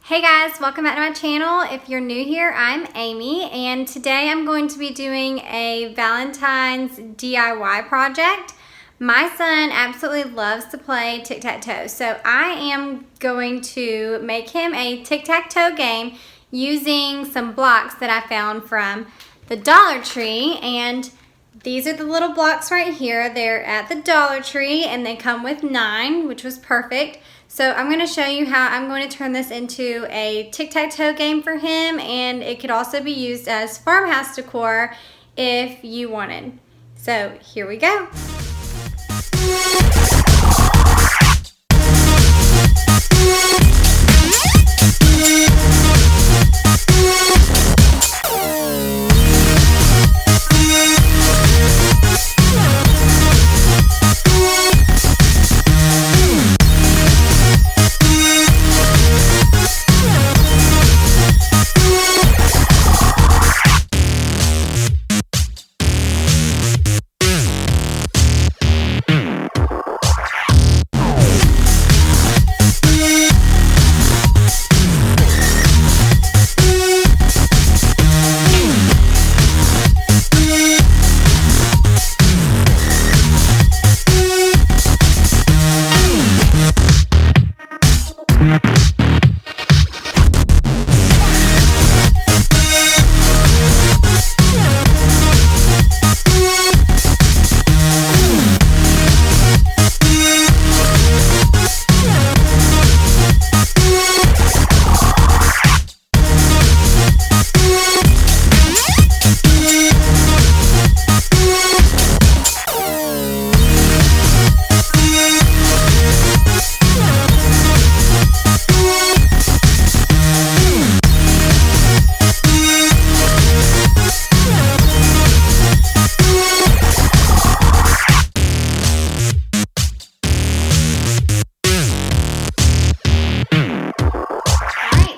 Hey guys, welcome back to my channel. If you're new here, I'm Amy, and today I'm going to be doing a Valentine's DIY project. My son absolutely loves to play tic-tac-toe, so I am going to make him a tic-tac-toe game using some blocks that I found from the Dollar Tree, and these are the little blocks right here. They're at the Dollar Tree and they come with 9, which was perfect. So I'm going to show you how I'm going to turn this into a tic-tac-toe game for him, and it could also be used as farmhouse decor if you wanted. So here we go.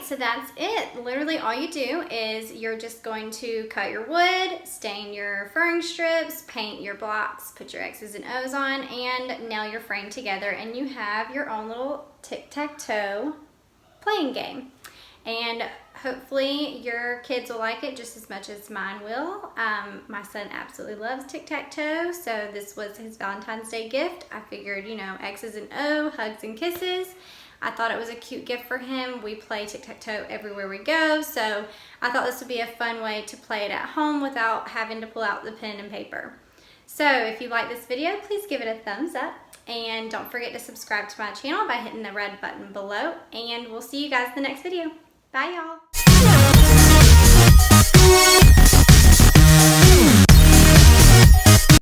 So that's it. Literally all you do is you're just going to cut your wood, stain your furring strips, paint your blocks, put your X's and O's on, and nail your frame together, and you have your own little tic-tac-toe playing game. And hopefully your kids will like it just as much as mine will. My son absolutely loves tic-tac-toe, so this was his Valentine's Day gift. I figured, you know, X's and O, hugs and kisses. I thought it was a cute gift for him. We play tic-tac-toe everywhere we go, so I thought this would be a fun way to play it at home without having to pull out the pen and paper. So if you like this video, please give it a thumbs up, and don't forget to subscribe to my channel by hitting the red button below, and we'll see you guys in the next video. Bye y'all.